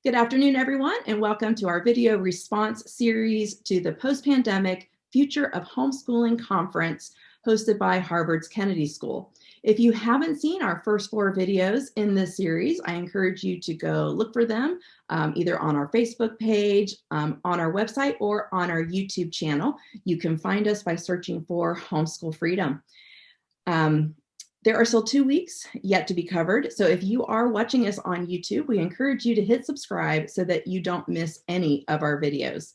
Good afternoon, everyone, and welcome to our video response series to the Post-Pandemic Future of Homeschooling Conference hosted by Harvard's Kennedy School. If you haven't seen our first 4 videos in this series, I encourage you to go look for them either on our Facebook page, on our website, or on our YouTube channel. You can find us by searching for HomeschoolFreedom. There are still 2 weeks yet to be covered. So if you are watching us on YouTube, we encourage you to hit subscribe so that you don't miss any of our videos.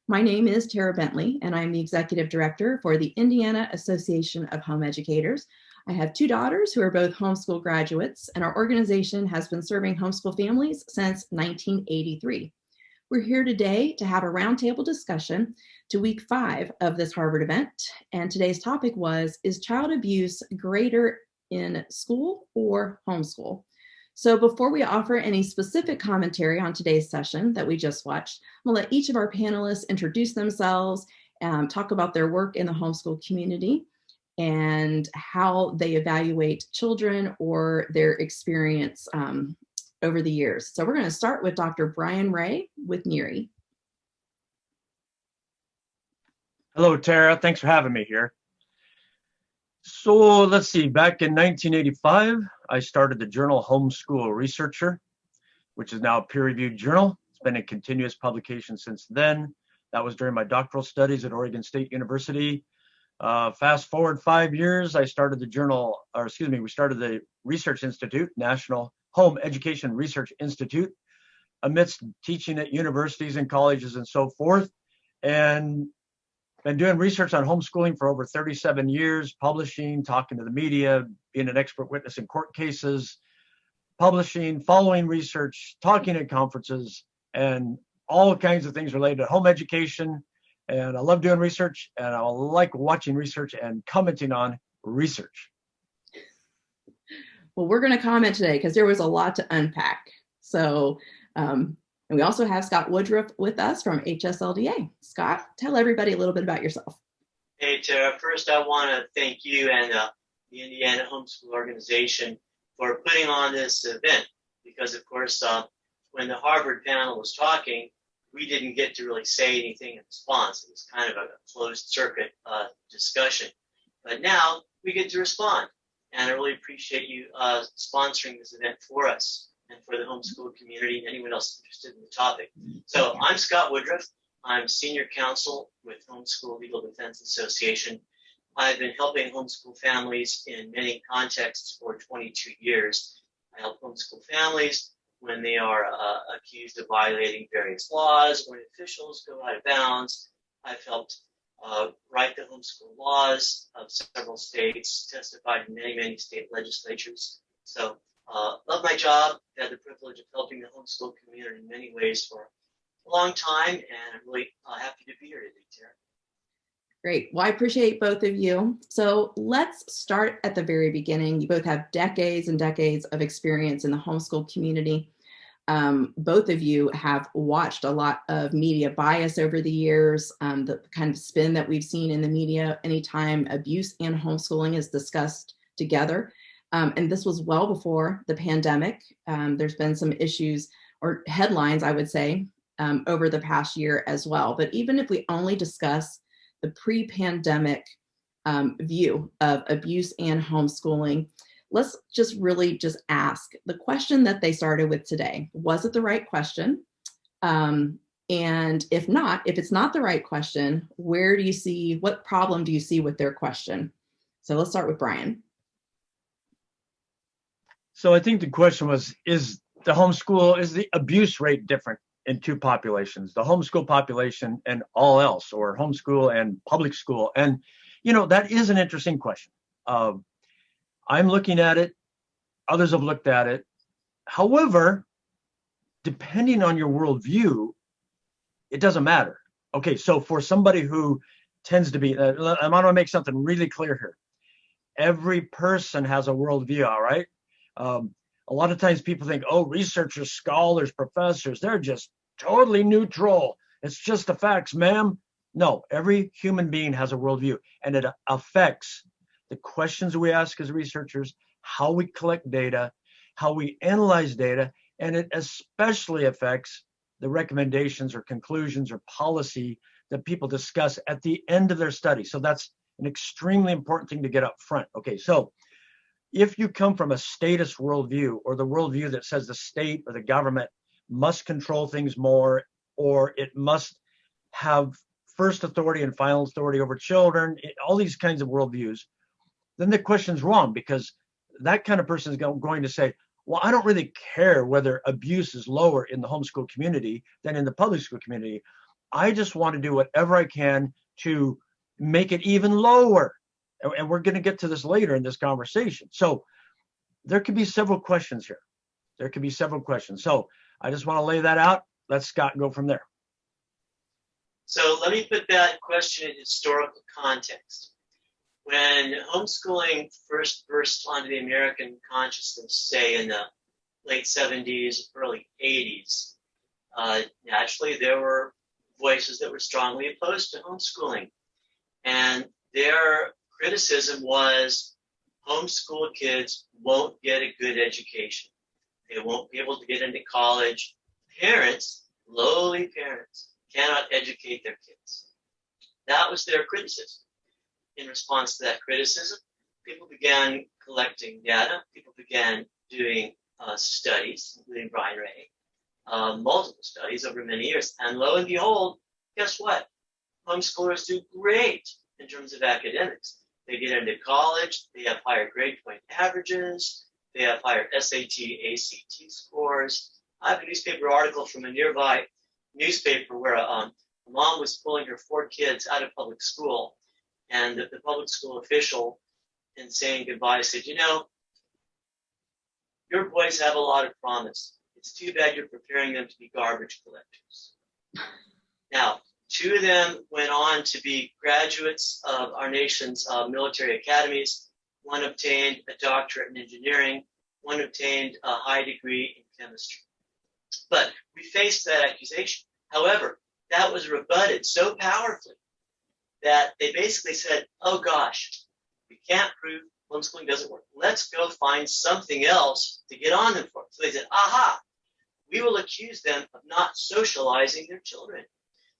My name is Tara Bentley, and I'm the Executive Director for the Indiana Association of Home Educators. I have 2 daughters who are both homeschool graduates, and our organization has been serving homeschool families since 1983. We're here today to have a roundtable discussion to week 5 of this Harvard event. And today's topic was, is child abuse greater in school or homeschool? So before we offer any specific commentary on today's session that we just watched, I'm gonna let each of our panelists introduce themselves, talk about their work in the homeschool community and how they evaluate children or their experience over the years. So we're gonna start with Dr. Brian Ray with NERI. Hello, Tara, thanks for having me here. So let's see, back in 1985, I started the journal Homeschool Researcher, which is now a peer-reviewed journal. It's been in continuous publication since then. That was during my doctoral studies at Oregon State University. Fast forward 5 years, I started the journal, or excuse me, we started the Research Institute, National Home Education Research Institute, amidst teaching at universities and colleges and so forth. And been doing research on homeschooling for over 37 years, publishing, talking to the media, being an expert witness in court cases, publishing, following research, talking at conferences, and all kinds of things related to home education. And I love doing research, and I like watching research and commenting on research. Well, we're going to comment today because there was a lot to unpack. So, and we also have Scott Woodruff with us from HSLDA. Scott, tell everybody a little bit about yourself. Hey, Tara. First, I want to thank you and the Indiana Homeschool Organization for putting on this event because, of course, when the Harvard panel was talking, we didn't get to really say anything in response. It was kind of a closed circuit discussion. But now we get to respond, and I really appreciate you sponsoring this event for us and for the homeschool community and anyone else interested in the topic. So I'm Scott Woodruff. I'm senior counsel with Homeschool Legal Defense Association. I've been helping homeschool families in many contexts for 22 years. I help homeschool families when they are accused of violating various laws, when officials go out of bounds. I've helped write the homeschool laws of several states, testified in many, many state legislatures. So love my job, had the privilege of helping the homeschool community in many ways for a long time, and I'm really happy to be here today, Tara. Great. Well, I appreciate both of you. So let's start at the very beginning. You both have decades and decades of experience in the homeschool community. Both of you have watched a lot of media bias over the years, the kind of spin that we've seen in the media anytime abuse and homeschooling is discussed together. And this was well before the pandemic. There's been some issues or headlines, I would say, over the past year as well. But even if we only discuss the pre-pandemic view of abuse and homeschooling, let's just really just ask the question that they started with today. Was it the right question? And if it's not the right question, what problem do you see with their question? So let's start with Brian. So I think the question was, is the abuse rate different in 2 populations, the homeschool population and all else, or homeschool and public school? And, that is an interesting question. I'm looking at it. Others have looked at it. However, depending on your worldview, it doesn't matter. Okay, so for somebody who tends to be, I want to make something really clear here. Every person has a worldview, all right? A lot of times people think, oh, researchers, scholars, professors, they're just totally neutral. It's just the facts, ma'am. No, every human being has a worldview, and it affects the questions we ask as researchers, how we collect data, how we analyze data, And it especially affects the recommendations or conclusions or policy that people discuss at the end of their study. So that's an extremely important thing to get up front. Okay, so if you come from a statist worldview, or the worldview that says the state or the government must control things more, or it must have first authority and final authority over children, all these kinds of worldviews, then the question's wrong, because that kind of person is going to say, well, I don't really care whether abuse is lower in the homeschool community than in the public school community. I just want to do whatever I can to make it even lower. And we're going to get to this later in this conversation. So there could be several questions here. There could be several questions. So I just want to lay that out. Let Scott go from there. So let me put that question in historical context. When homeschooling first burst onto the American consciousness, say in the late 70s, early 80s, naturally there were voices that were strongly opposed to homeschooling. And their criticism was homeschool kids won't get a good education. They won't be able to get into college. Parents, lowly parents, cannot educate their kids. That was their criticism. In response to that criticism, people began collecting data. People began doing studies, including Brian Ray, multiple studies over many years. And lo and behold, guess what? Homeschoolers do great in terms of academics. They get into college. They have higher grade point averages. They have higher SAT, ACT scores. I have a newspaper article from a nearby newspaper where a mom was pulling her 4 kids out of public school. And the public school official, in saying goodbye, said, you know, your boys have a lot of promise. It's too bad you're preparing them to be garbage collectors. Now, 2 of them went on to be graduates of our nation's military academies. One obtained a doctorate in engineering. One obtained a high degree in chemistry. But we faced that accusation. However, that was rebutted so powerfully that they basically said, oh gosh, we can't prove homeschooling doesn't work. Let's go find something else to get on them for. So they said, aha, we will accuse them of not socializing their children.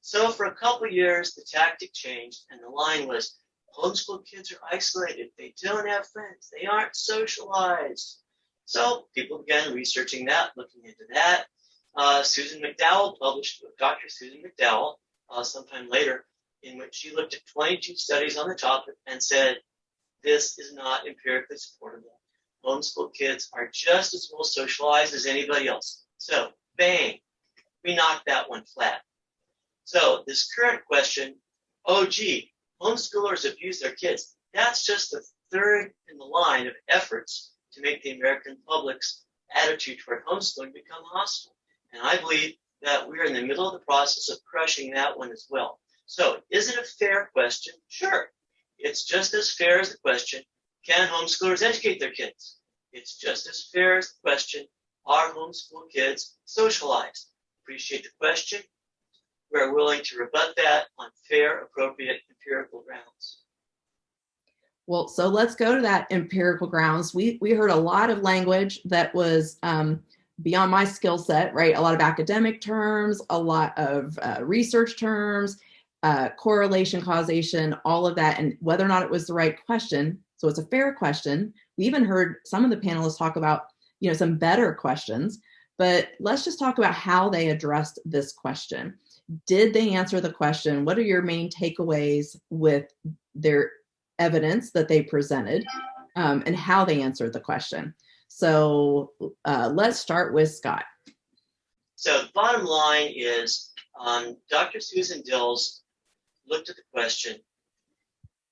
So for a couple of years, the tactic changed, and the line was, homeschool kids are isolated. They don't have friends. They aren't socialized. So people began researching that, looking into that. Susan McDowell published, Dr. Susan McDowell, sometime later, in which she looked at 22 studies on the topic and said, this is not empirically supportable. Homeschool kids are just as well socialized as anybody else. So, bang, we knocked that one flat. So this current question, oh gee, homeschoolers abuse their kids. That's just the third in the line of efforts to make the American public's attitude toward homeschooling become hostile. And I believe that we're in the middle of the process of crushing that one as well. So is it a fair question? Sure. It's just as fair as the question, can homeschoolers educate their kids? It's just as fair as the question, are homeschool kids socialized? Appreciate the question. We're willing to rebut that on fair, appropriate, empirical grounds. Well, so let's go to that empirical grounds. We heard a lot of language that was beyond my skill set, right? A lot of academic terms, a lot of research terms, correlation, causation, all of that, and whether or not it was the right question. So it's a fair question. We even heard some of the panelists talk about, some better questions, but let's just talk about how they addressed this question. Did they answer the question? What are your main takeaways with their evidence that they presented, and how they answered the question? So let's start with Scott. So the bottom line is Dr. Susan Dills looked at the question,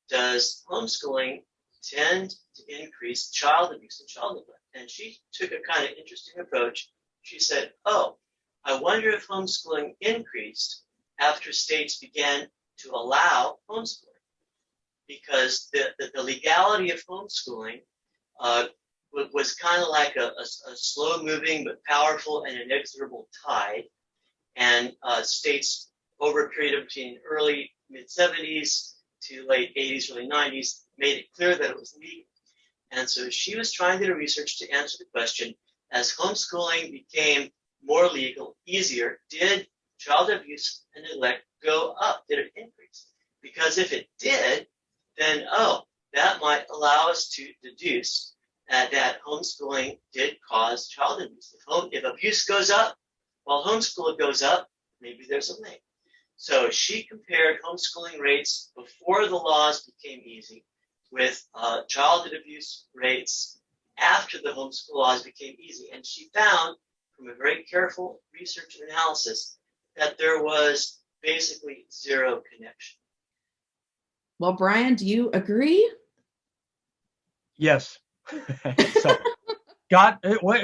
does homeschooling tend to increase child abuse and child neglect? And she took a kind of interesting approach. She said, oh, I wonder if homeschooling increased after states began to allow homeschooling, because the legality of homeschooling was kind of like a slow-moving but powerful and inexorable tide. And states, over a period of between early mid-70s to late 80s, early 90s, made it clear that it was legal. And so she was trying to do research to answer the question, as homeschooling became more legal, easier, did child abuse and neglect go up? Did it increase? Because if it did, then, that might allow us to deduce that homeschooling did cause child abuse. If abuse goes up, while homeschool goes up, maybe there's a link. So she compared homeschooling rates before the laws became easy with childhood abuse rates after the homeschool laws became easy. And she found, from a very careful research and analysis, that there was basically zero connection. Well, Brian, do you agree? Yes. So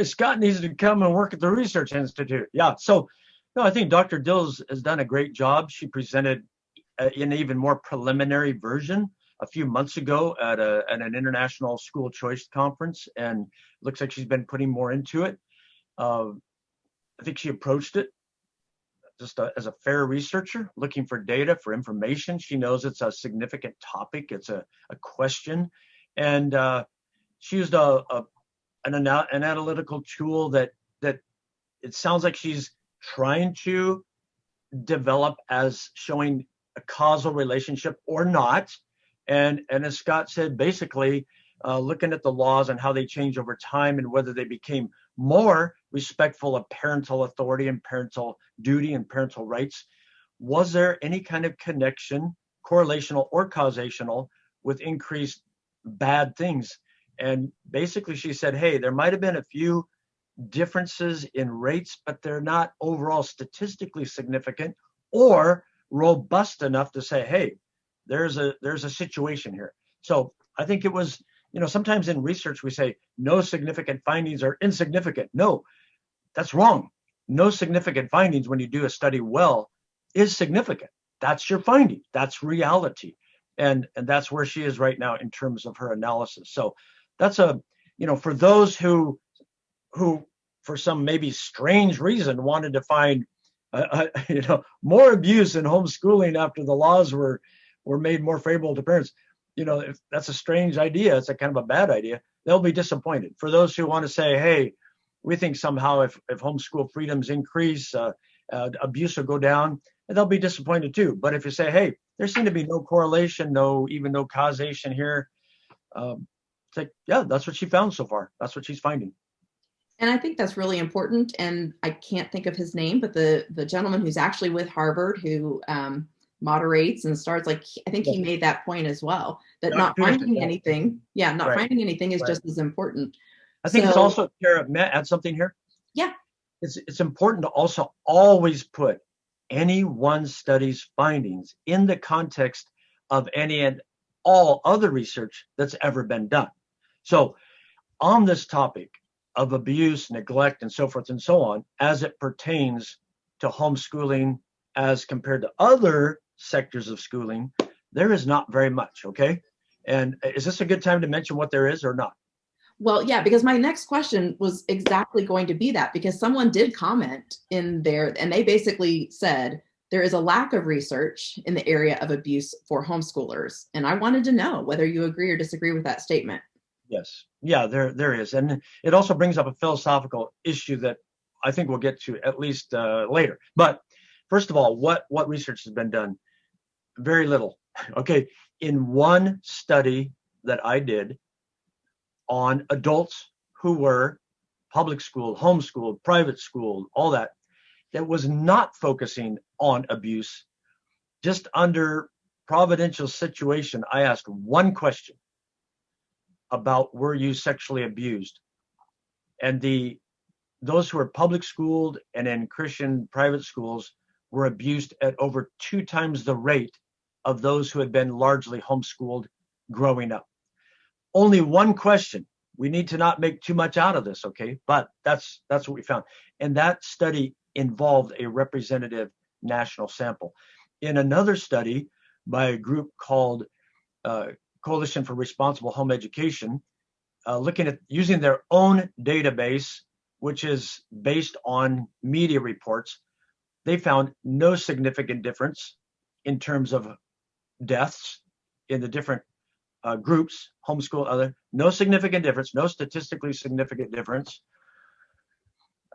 Scott needs to come and work at the Research Institute. Yeah. So no, I think Dr. Dills has done a great job. She presented an even more preliminary version a few months ago at an international school choice conference, and looks like she's been putting more into it. I think she approached it just as a fair researcher, looking for data, for information. She knows it's a significant topic. It's a question. And she used an analytical tool that it sounds like she's trying to develop as showing a causal relationship or not. And as Scott said, basically looking at the laws and how they change over time and whether they became more respectful of parental authority and parental duty and parental rights. Was there any kind of connection, correlational or causational, with increased bad things? And basically she said, hey, there might have been a few differences in rates, but they're not overall statistically significant or robust enough to say, hey, there's a situation here. So I think it was, sometimes in research we say no significant findings are insignificant. No, that's wrong. No significant findings when you do a study well is significant. That's your finding. That's reality. And that's where she is right now in terms of her analysis. So that's for those who for some maybe strange reason wanted to find more abuse in homeschooling after the laws were made more favorable to parents. If that's a strange idea, it's a kind of a bad idea, they'll be disappointed. For those who want to say, hey, we think somehow if homeschool freedoms increase, abuse will go down, they'll be disappointed too. But if you say, hey, there seemed to be no correlation, no causation here, it's like, yeah, that's what she found so far. That's what she's finding. And I think that's really important. And I can't think of his name, but the gentleman who's actually with Harvard who moderates and starts, I think he made that point as well, that not finding anything is just as important. I think it's also, Tara, may I add something here? Yeah. It's important to also always put any one study's findings in the context of any and all other research that's ever been done. So on this topic of abuse, neglect, and so forth and so on, as it pertains to homeschooling as compared to other sectors of schooling, there is not very much, okay? And is this a good time to mention what there is or not? Well, yeah, because my next question was exactly going to be that, because someone did comment in there and they basically said there is a lack of research in the area of abuse for homeschoolers. And I wanted to know whether you agree or disagree with that statement. Yes. Yeah, there is. And it also brings up a philosophical issue that I think we'll get to at least later. But first of all, what research has been done? Very little. Okay. In one study that I did on adults who were public school, homeschooled, private school, all that was not focusing on abuse, just under providential situation, I asked one question about, were you sexually abused? And those who were public schooled and in Christian private schools were abused at over 2 times the rate of those who had been largely homeschooled growing up. Only one question. We need to not make too much out of this, okay? But that's what we found. And that study involved a representative national sample. In another study by a group called Coalition for Responsible Home Education, looking at using their own database, which is based on media reports, they found no significant difference in terms of deaths in the different groups, homeschool, other, no significant difference, no statistically significant difference.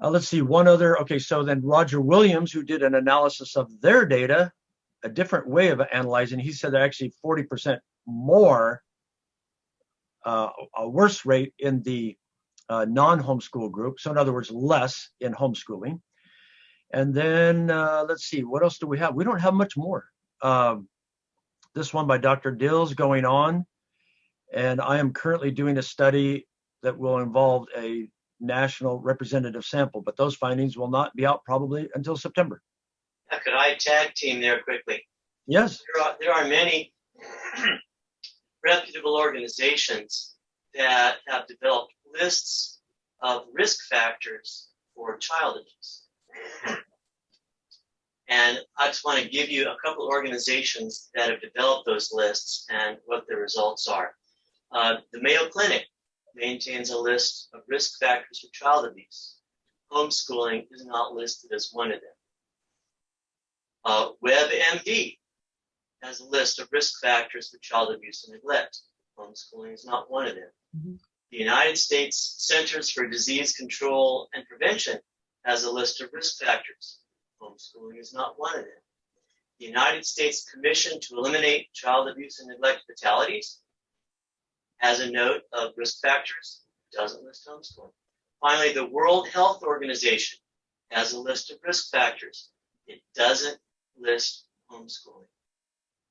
Let's see, one other. Okay, so then Roger Williams, who did an analysis of their data, a different way of analyzing, he said that actually 40% more, a worse rate in the non-homeschool group. So in other words, less in homeschooling. And then let's see, what else do we have? We don't have much more. This one by Dr. Dills going on. And I am currently doing a study that will involve a national representative sample, but those findings will not be out probably until September. Could I tag team there quickly? Yes. There are many reputable organizations that have developed lists of risk factors for child abuse. And I just want to give you a couple of organizations that have developed those lists and what the results are. The Mayo Clinic maintains a list of risk factors for child abuse. Homeschooling is not listed as one of them. WebMD has a list of risk factors for child abuse and neglect. Homeschooling is not one of them. Mm-hmm. The United States Centers for Disease Control and Prevention has a list of risk factors. Homeschooling is not one of them. The United States Commission to Eliminate Child Abuse and Neglect Fatalities has a note of risk factors, doesn't list homeschooling. Finally, the World Health Organization has a list of risk factors. It doesn't list homeschooling.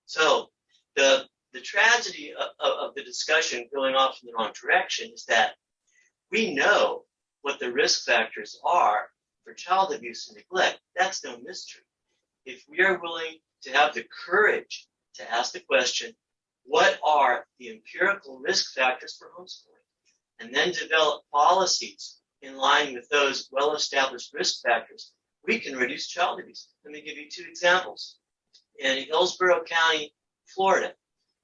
So the tragedy of the discussion going off in the wrong direction is that we know what the risk factors are for child abuse and neglect. That's no mystery. If we are willing to have the courage to ask the question, what are the empirical risk factors for homeschooling? And then develop policies in line with those well-established risk factors, we can reduce child abuse. Let me give you two examples. In Hillsborough County, Florida,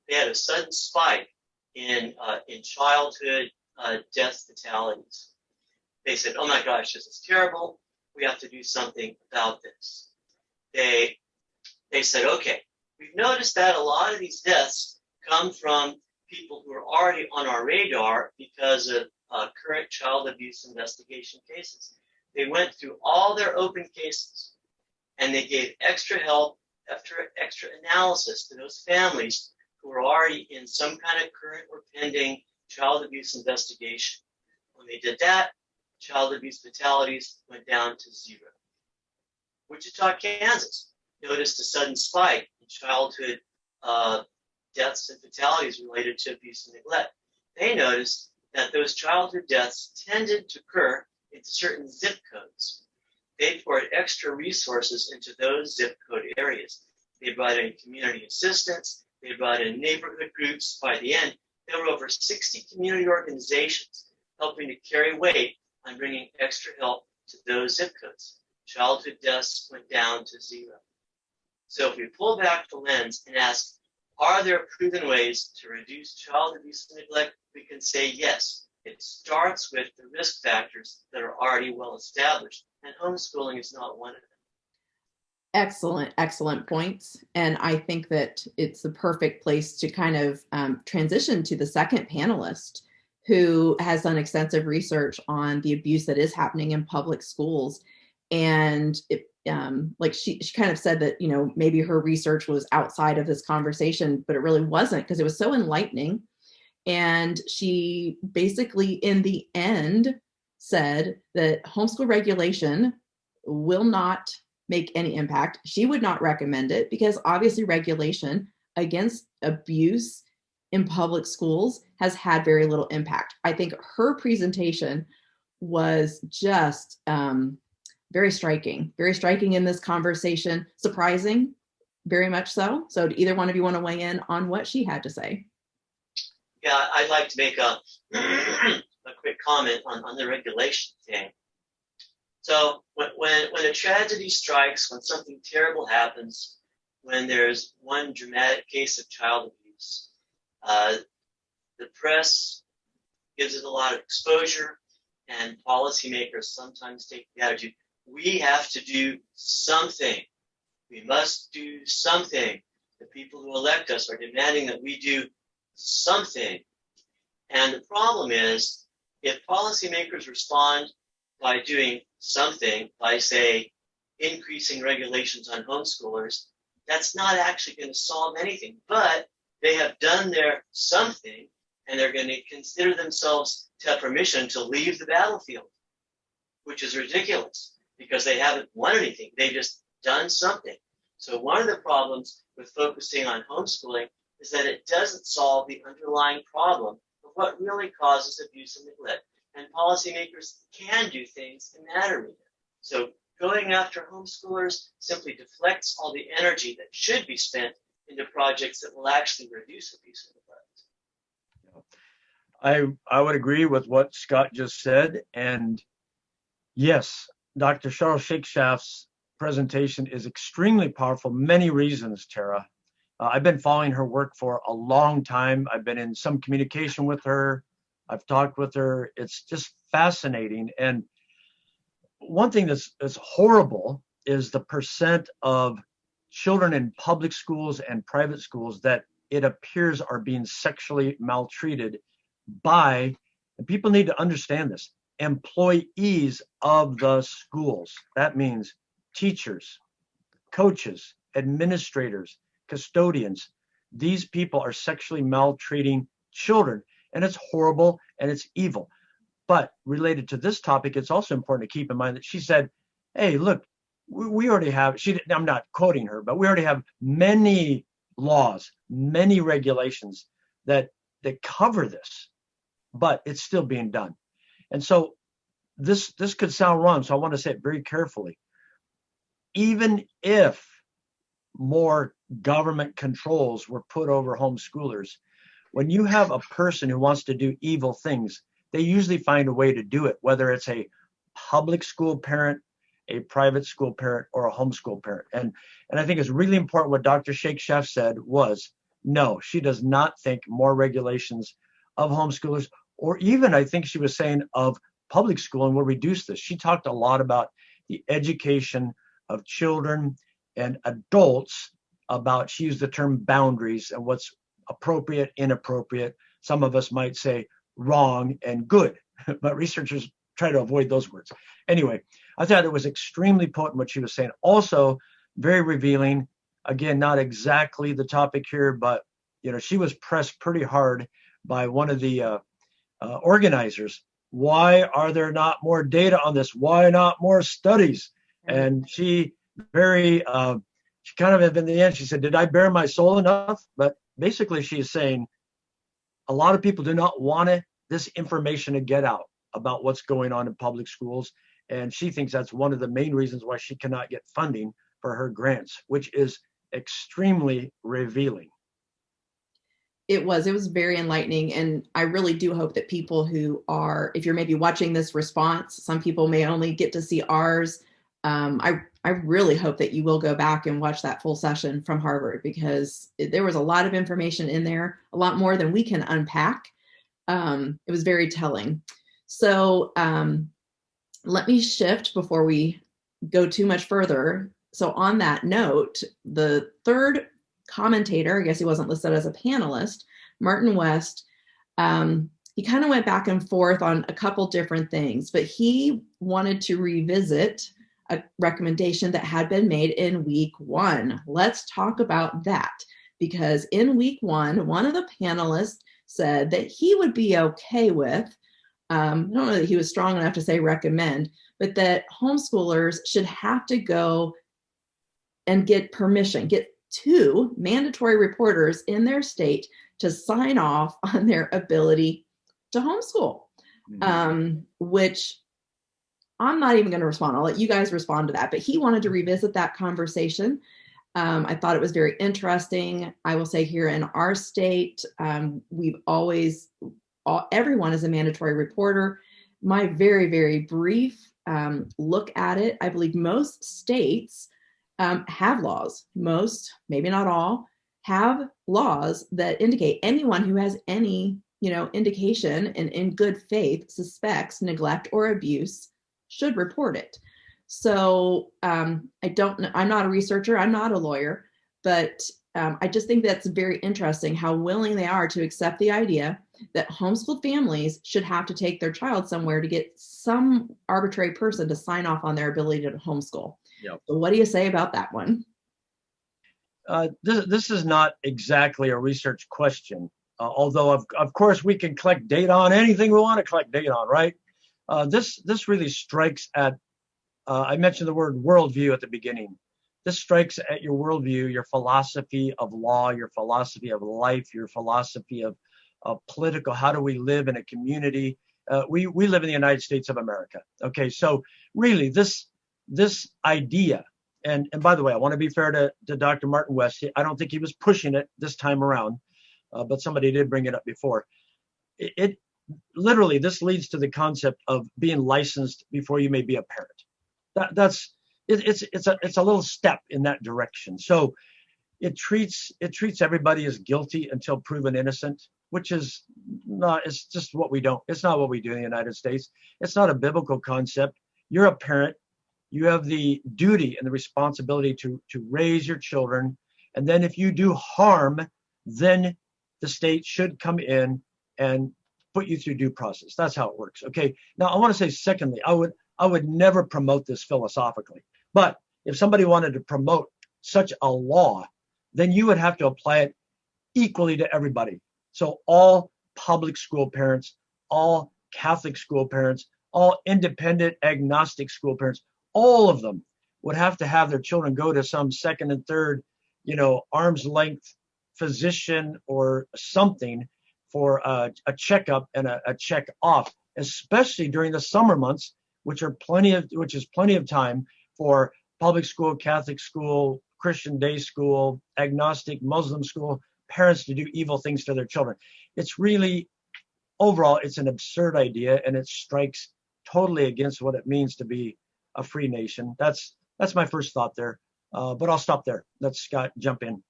they had a sudden spike in childhood death fatalities. They said, oh my gosh, this is terrible. We have to do something about this. They said, okay, we've noticed that a lot of these deaths come from people who are already on our radar because of current child abuse investigation cases. They went through all their open cases and they gave extra help, extra analysis to those families who were already in some kind of current or pending child abuse investigation. When they did that, child abuse fatalities went down to 0. Wichita, Kansas noticed a sudden spike in childhood deaths and fatalities related to abuse and neglect. They noticed that those childhood deaths tended to occur in certain zip codes. They poured extra resources into those zip code areas. They brought in community assistance. They brought in neighborhood groups. By the end, there were over 60 community organizations helping to carry weight on bringing extra help to those zip codes. Childhood deaths went down to 0. So if we pull back the lens and ask, are there proven ways to reduce child abuse and neglect? We can say yes. It starts with the risk factors that are already well established, and homeschooling is not one of them. Excellent points. And I think that it's the perfect place to kind of transition to the second panelist, who has done extensive research on the abuse that is happening in public schools. And like she kind of said that, maybe her research was outside of this conversation, but it really wasn't, because it was so enlightening. And she basically, in the end, said that homeschool regulation will not make any impact. She would not recommend it because obviously regulation against abuse in public schools has had very little impact. I think her presentation was just very striking in this conversation, surprising, very much so. So do either one of you want to weigh in on what she had to say? Yeah, I'd like to make a quick comment on the regulation thing. So when a tragedy strikes, when something terrible happens, when there's one dramatic case of child abuse, the press gives it a lot of exposure, and policymakers sometimes take the attitude, we have to do something. We must do something. The people who elect us are demanding that we do something. And the problem is, if policymakers respond by doing something, by say increasing regulations on homeschoolers, that's not actually going to solve anything. But they have done their something, and they're going to consider themselves to have permission to leave the battlefield, which is ridiculous because they haven't won anything. They've just done something. So one of the problems with focusing on homeschooling is that it doesn't solve the underlying problem of what really causes abuse and neglect. And policymakers can do things in that arena. So going after homeschoolers simply deflects all the energy that should be spent into projects that will actually reduce abuse and neglect. I would agree with what Scott just said. And yes, Dr. Cheryl Shakeshaft's presentation is extremely powerful. Many reasons, Tara. I've been following her work for a long time. I've been in some communication with her. I've talked with her. It's just fascinating. And one thing that's horrible is the percent of children in public schools and private schools that it appears are being sexually maltreated by, and people need to understand this, employees of the schools. That means teachers, coaches, administrators, custodians. These people are sexually maltreating children, and it's horrible and it's evil. But related to this topic, it's also important to keep in mind that she said, hey, look, we already have, I'm not quoting her, but we already have many laws, many regulations that cover this, but it's still being done. And so this could sound wrong, so I want to say it very carefully. Even if more government controls were put over homeschoolers, when you have a person who wants to do evil things, they usually find a way to do it, whether it's a public school parent, a private school parent, or a homeschool parent. And I think it's really important what Dr. Shakeshaft said was, no, she does not think more regulations of homeschoolers, or even I think she was saying of public schooling will reduce this. She talked a lot about the education of children and adults about, she used the term boundaries and what's appropriate, inappropriate. Some of us might say wrong and good, but researchers try to avoid those words. Anyway, I thought it was extremely potent what she was saying. Also very revealing. Again, not exactly the topic here, but she was pressed pretty hard by one of the organizers. Why are there not more data on this? Why not more studies? And she kind of in the end, she said, did I bare my soul enough? But basically she's saying a lot of people do not want this information to get out about what's going on in public schools. And she thinks that's one of the main reasons why she cannot get funding for her grants, which is extremely revealing. It was very enlightening. And I really do hope that people who are, if you're maybe watching this response, some people may only get to see ours. I really hope that you will go back and watch that full session from Harvard, because there was a lot of information in there, a lot more than we can unpack. It was very telling. So let me shift before we go too much further. So on that note, the third commentator, I guess he wasn't listed as a panelist, Martin West, he kind of went back and forth on a couple different things, but he wanted to revisit a recommendation that had been made in week 1. Let's talk about that, because in week 1, one of the panelists said that he would be okay with, I don't know that he was strong enough to say recommend, but that homeschoolers should have to go and get permission, get 2 mandatory reporters in their state to sign off on their ability to homeschool, which I'm not even going to respond. I'll let you guys respond to that. But he wanted to revisit that conversation. I thought it was very interesting. I will say here in our state, we've always, everyone is a mandatory reporter. My very, very brief look at it, I believe most states have laws. Most, maybe not all, have laws that indicate anyone who has any, indication and in good faith suspects neglect or abuse should report it. So I'm not a researcher, I'm not a lawyer, but I just think that's very interesting how willing they are to accept the idea that homeschooled families should have to take their child somewhere to get some arbitrary person to sign off on their ability to homeschool. Yep. So what do you say about that one? This is not exactly a research question, although of course we can collect data on anything we want to collect data on, right? This really strikes at, I mentioned the word worldview at the beginning. This strikes at your worldview, your philosophy of law, your philosophy of life, your philosophy of political, how do we live in a community? We live in the United States of America. Okay, so really this idea, and by the way, I want to be fair to Dr. Martin West. I don't think he was pushing it this time around, but somebody did bring it up before. It literally, this leads to the concept of being licensed before you may be a parent. It's a little step in that direction. So it treats everybody as guilty until proven innocent, which is not, it's just what we don't, it's not what we do in the United States. It's not a biblical concept. You're a parent. You have the duty and the responsibility to raise your children. And then if you do harm, then the state should come in and put you through due process. That's how it works. Okay. Now I want to say, secondly, I would never promote this philosophically. But if somebody wanted to promote such a law, then you would have to apply it equally to everybody. So all public school parents, all Catholic school parents, all independent agnostic school parents, all of them would have to have their children go to some second and third, arm's length physician or something for a checkup and a check off, especially during the summer months, which is plenty of time for public school, Catholic school, Christian day school, agnostic, Muslim school parents to do evil things to their children. It's really, overall, it's an absurd idea, and it strikes totally against what it means to be a free nation. That's my first thought there, but I'll stop there. Let Scott jump in.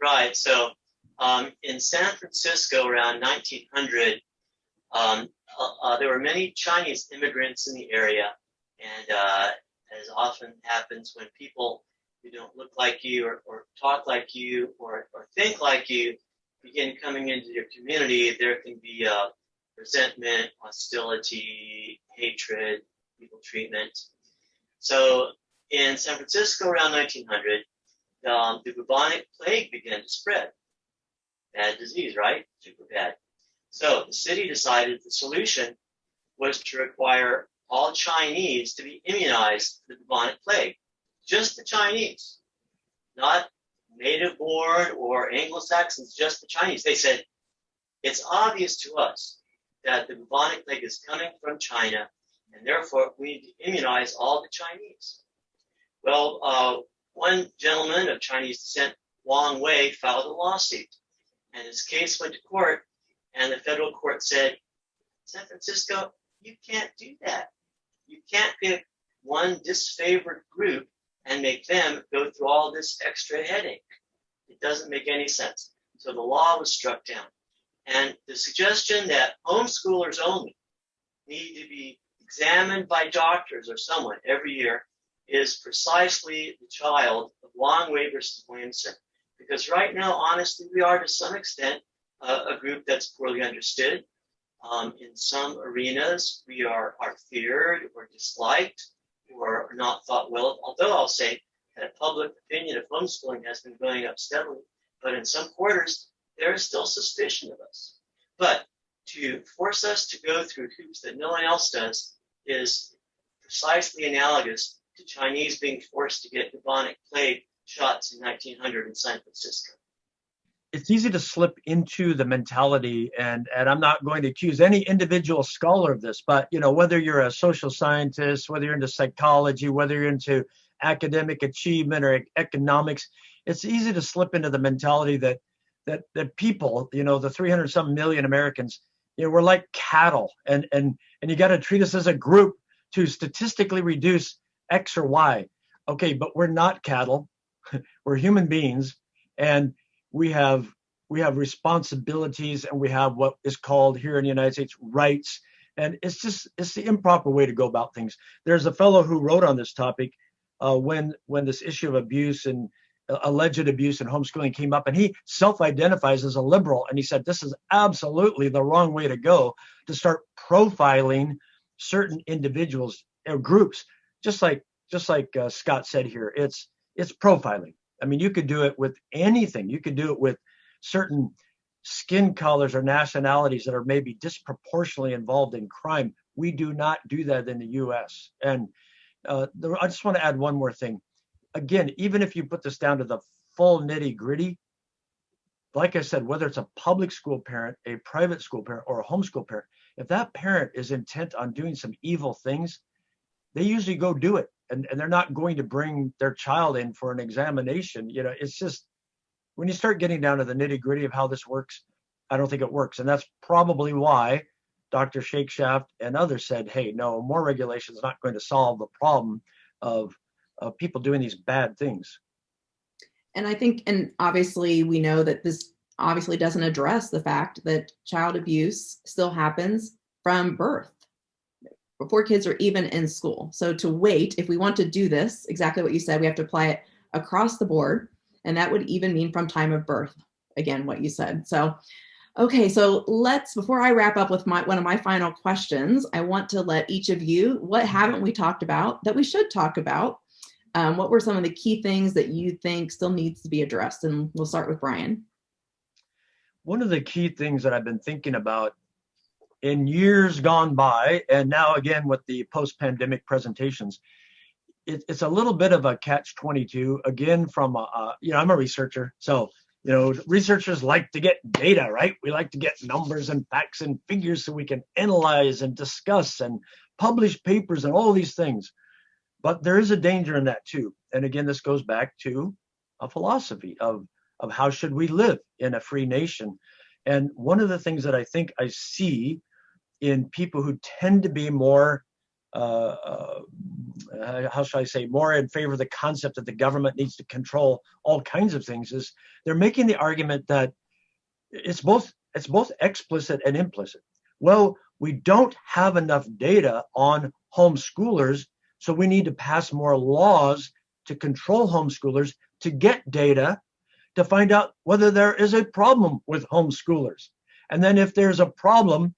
Right. So in San Francisco around 1900, there were many Chinese immigrants in the area, and as often happens when people who don't look like you or talk like you or think like you begin coming into your community, there can be resentment, hostility, hatred, evil treatment. So in San Francisco around 1900, the bubonic plague began to spread. Bad disease, right? Super bad. So the city decided the solution was to require all Chinese to be immunized for the bubonic plague. Just the Chinese, not native born or Anglo-Saxons, just the Chinese. They said, it's obvious to us that the bubonic plague is coming from China, and therefore we need to immunize all the Chinese. Well, one gentleman of Chinese descent, Wang Wei, filed a lawsuit, and his case went to court, and the federal court said, San Francisco, you can't do that. You can't pick one disfavored group and make them go through all this extra headache. It doesn't make any sense. So the law was struck down. And the suggestion that homeschoolers only need to be examined by doctors or someone every year is precisely the child of Wang Wei versus Williamson. Because right now, honestly, we are to some extent a group that's poorly understood. In some arenas, we are feared or disliked or not thought well of. Although I'll say that public opinion of homeschooling has been going up steadily, but in some quarters, there is still suspicion of us. But to force us to go through hoops that no one else does is precisely analogous to Chinese being forced to get bubonic plague shots in 1900 in San Francisco. It's easy to slip into the mentality, and I'm not going to accuse any individual scholar of this, but whether you're a social scientist, whether you're into psychology, whether you're into academic achievement or economics, it's easy to slip into the mentality that people, the 300 some million Americans, we're like cattle, and you got to treat us as a group to statistically reduce X or Y. Okay, but we're not cattle. We're human beings, and we have responsibilities, and we have what is called here in the United States rights. And it's the improper way to go about things. There's a fellow who wrote on this topic when this issue of abuse and alleged abuse in homeschooling came up, and he self-identifies as a liberal, and he said this is absolutely the wrong way to go, to start profiling certain individuals or groups, just like Scott said here. It's profiling. I mean, you could do it with anything. You could do it with certain skin colors or nationalities that are maybe disproportionately involved in crime. We do not do that in the U.S. And I just want to add one more thing. Again, even if you put this down to the full nitty gritty, like I said, whether it's a public school parent, a private school parent, or a homeschool parent, if that parent is intent on doing some evil things, they usually go do it. And they're not going to bring their child in for an examination. You know, it's just, when you start getting down to the nitty gritty of how this works, I don't think it works. And that's probably why Dr. Shakeshaft and others said, hey, no, more regulation is not going to solve the problem of people doing these bad things. And I think, and obviously we know that this obviously doesn't address the fact that child abuse still happens from birth, before kids are even in school. So to wait, if we want to do this, exactly what you said, we have to apply it across the board. And that would even mean from time of birth, again, what you said. So, okay, so before I wrap up with one of my final questions, I want to let each of you, what haven't we talked about that we should talk about? What were some of the key things that you think still needs to be addressed? And we'll start with Brian. One of the key things that I've been thinking about in years gone by, and now again with the post-pandemic presentations, it's a little bit of a catch-22. Again, from I'm a researcher, so researchers like to get data, right? We like to get numbers and facts and figures so we can analyze and discuss and publish papers and all these things. But there is a danger in that too. And again, this goes back to a philosophy of how should we live in a free nation. And one of the things that I think I see in people who tend to be more, how shall I say, more in favor of the concept that the government needs to control all kinds of things, is they're making the argument that it's both explicit and implicit. Well, we don't have enough data on homeschoolers, so we need to pass more laws to control homeschoolers to get data to find out whether there is a problem with homeschoolers. And then if there's a problem,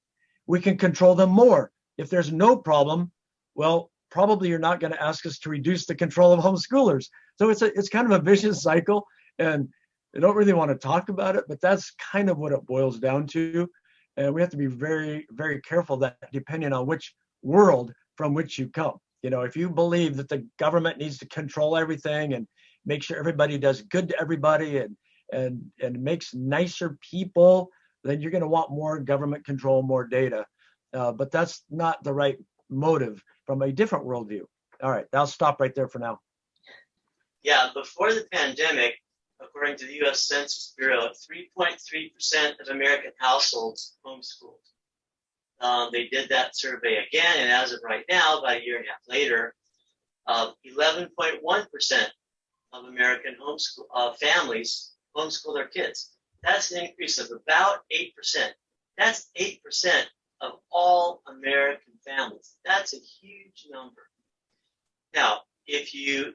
we can control them more. If there's no problem, well, probably you're not going to ask us to reduce the control of homeschoolers. So it's kind of a vicious cycle, and I don't really want to talk about it, but that's kind of what it boils down to. And we have to be very, very careful that depending on which world from which you come. If you believe that the government needs to control everything and make sure everybody does good to everybody and makes nicer people, then you're going to want more government control, more data. But that's not the right motive from a different worldview. All right, I'll stop right there for now. Yeah, before the pandemic, according to the U.S. Census Bureau, 3.3% of American households homeschooled. They did that survey again, and as of right now, about a year and a half later, 11.1% of American families homeschool their kids. That's an increase of about 8%. That's 8% of all American families. That's a huge number. Now, if you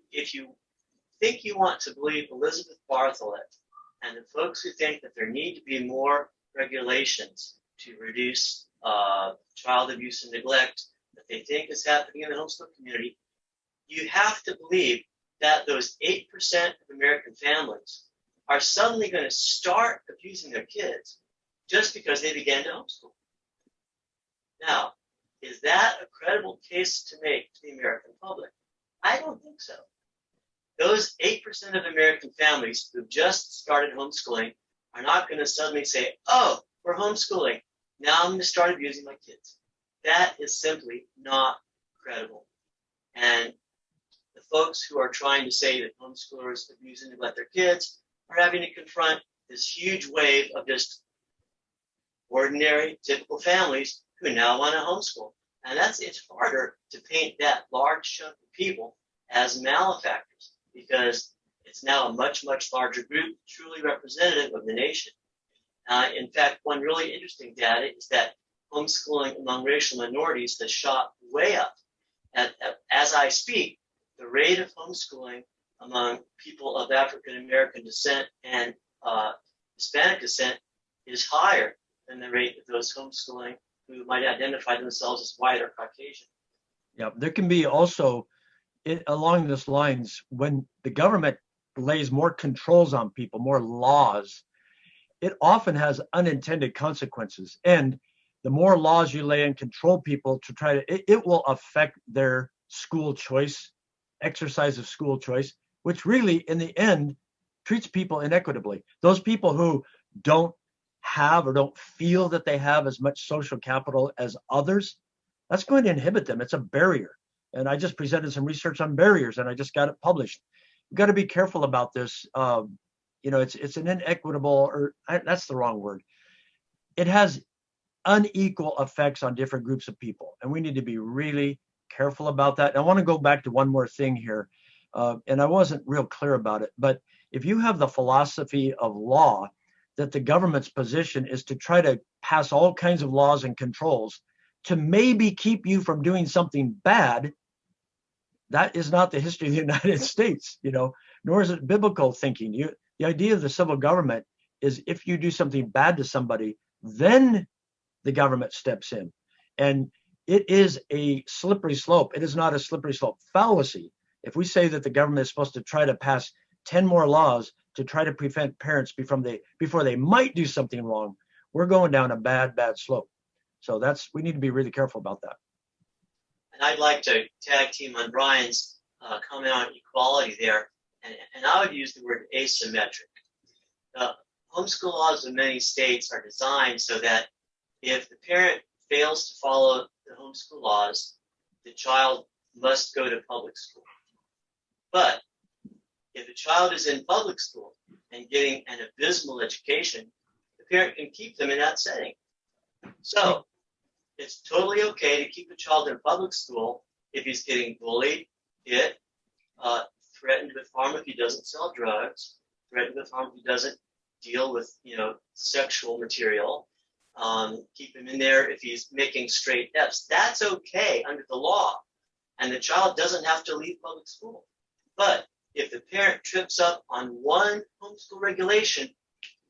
think you want to believe Elizabeth Bartholet and the folks who think that there need to be more regulations to reduce child abuse and neglect that they think is happening in the homeschool community, you have to believe that those 8% of American families are suddenly going to start abusing their kids just because they began to homeschool. Now, is that a credible case to make to the American public? I don't think so. Those 8% of American families who just started homeschooling are not going to suddenly say, oh, we're homeschooling. Now I'm going to start abusing my kids. That is simply not credible. And the folks who are trying to say that homeschoolers abuse and neglect their kids are having to confront this huge wave of just ordinary, typical families who now want to homeschool. And it's harder to paint that large chunk of people as malefactors because it's now a much, much larger group, truly representative of the nation. In fact, one really interesting data is that homeschooling among racial minorities has shot way up. As I speak, the rate of homeschooling among people of African American descent and Hispanic descent is higher than the rate of those homeschooling who might identify themselves as white or Caucasian. Yeah, there can be also, along those lines, when the government lays more controls on people, more laws, it often has unintended consequences. And the more laws you lay and control people to try to, it will affect their school choice, exercise of school choice, which really, in the end, treats people inequitably. Those people who don't have or don't feel that they have as much social capital as others, that's going to inhibit them. It's a barrier. And I just presented some research on barriers, and I just got it published. You've got to be careful about this. It's an inequitable, or that's the wrong word. It has unequal effects on different groups of people, and we need to be really careful about that. And I want to go back to one more thing here, and I wasn't real clear about it, but if you have the philosophy of law that the government's position is to try to pass all kinds of laws and controls to maybe keep you from doing something bad, that is not the history of the United States, nor is it biblical thinking. The idea of the civil government is if you do something bad to somebody, then the government steps in. And it is a slippery slope. It is not a slippery slope fallacy. If we say that the government is supposed to try to pass 10 more laws to try to prevent parents before they might do something wrong, we're going down a bad slope. So we need to be really careful about that. And I'd like to tag team on Brian's comment on equality there. And I would use the word asymmetric. Homeschool laws in many states are designed so that if the parent fails to follow the homeschool laws, the child must go to public school. But if a child is in public school and getting an abysmal education, the parent can keep them in that setting. So it's totally okay to keep a child in public school if he's getting bullied, hit, threatened with harm if he doesn't sell drugs, threatened with harm if he doesn't deal with, sexual material. Keep him in there if he's making straight F's. That's okay under the law. And the child doesn't have to leave public school. But if the parent trips up on one homeschool regulation,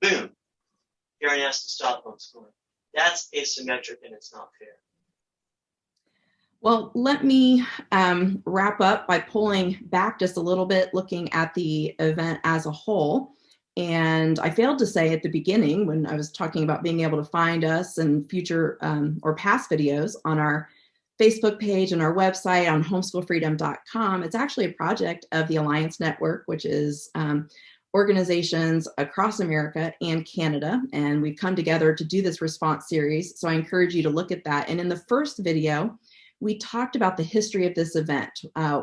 boom, parent has to stop homeschooling. That's asymmetric and it's not fair. Well, let me wrap up by pulling back just a little bit, looking at the event as a whole. And I failed to say at the beginning when I was talking about being able to find us and future or past videos on our Facebook page and our website on HomeschoolFreedom.com. It's actually a project of the Alliance Network, which is organizations across America and Canada. And we've come together to do this response series. So I encourage you to look at that. And in the first video, we talked about the history of this event,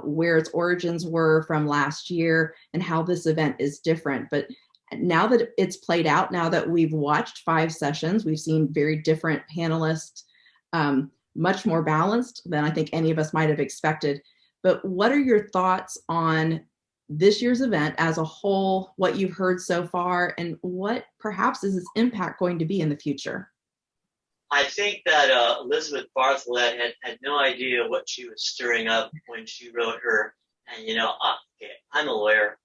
where its origins were from last year and how this event is different. But now that it's played out, now that we've watched 5 sessions, we've seen very different panelists, much more balanced than I think any of us might have expected. But what are your thoughts on this year's event as a whole, what you've heard so far, and what perhaps is its impact going to be in the future? I think that Elizabeth Bartholet had no idea what she was stirring up when she wrote her. And, I'm a lawyer,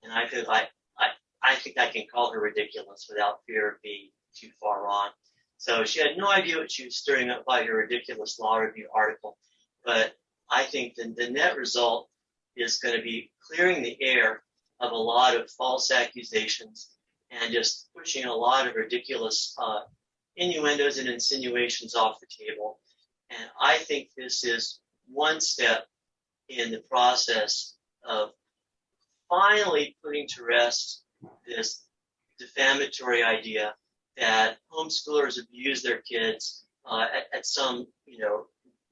and I think I can call her ridiculous without fear of being too far wrong. So she had no idea what she was stirring up by her ridiculous law review article. But I think the net result is going to be clearing the air of a lot of false accusations and just pushing a lot of ridiculous innuendos and insinuations off the table. And I think this is one step in the process of finally putting to rest this defamatory idea that homeschoolers abuse their kids at some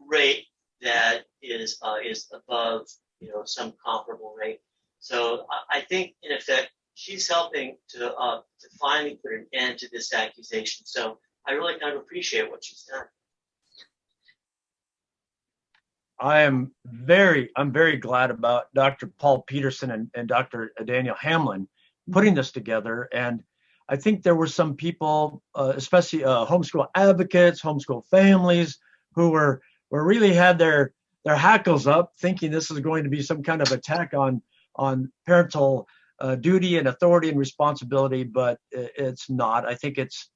rate that is above some comparable rate. So I think in effect she's helping to finally put an end to this accusation. So I really kind of appreciate what she's done. I'm very glad about Dr. Paul Peterson and Dr. Daniel Hamlin putting this together. And I think there were some people, especially homeschool advocates, homeschool families, who were really had their hackles up, thinking this is going to be some kind of attack on on parental duty and authority and responsibility, but it's not. I think it's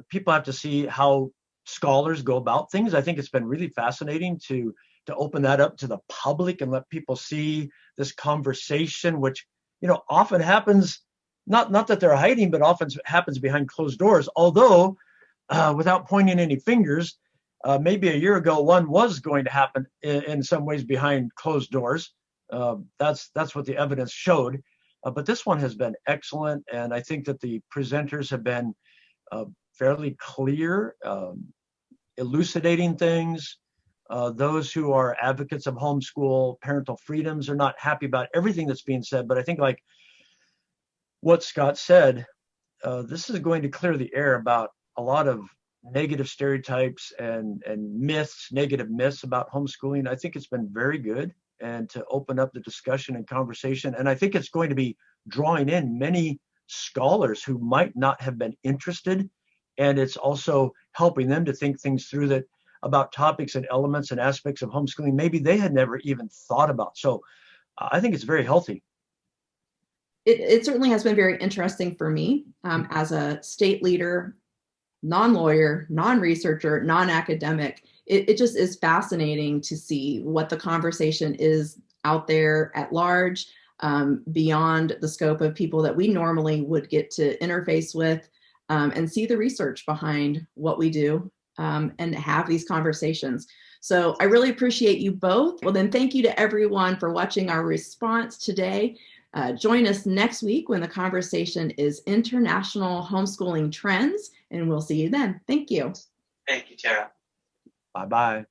people have to see how scholars go about things. I think it's been really fascinating to open that up to the public and let people see this conversation, which often happens, not that they're hiding, but often happens behind closed doors. Although, without pointing any fingers, maybe a year ago one was going to happen in some ways behind closed doors. That's what the evidence showed. But this one has been excellent, and I think that the presenters have been fairly clear, elucidating things. Those who are advocates of homeschool parental freedoms are not happy about everything that's being said, but I think, like what Scott said, this is going to clear the air about a lot of negative stereotypes and negative myths about homeschooling. I think it's been very good, and to open up the discussion and conversation. And I think it's going to be drawing in many scholars who might not have been interested. And it's also helping them to think things through about topics and elements and aspects of homeschooling maybe they had never even thought about. So I think it's very healthy. It certainly has been very interesting for me as a state leader, non-lawyer, non-researcher, non-academic. It just is fascinating to see what the conversation is out there at large, beyond the scope of people that we normally would get to interface with, and see the research behind what we do, and have these conversations. So I really appreciate you both. Well, then thank you to everyone for watching our response today. Join us next week when the conversation is international homeschooling trends, and we'll see you then. Thank you. Thank you, Tara. Bye-bye.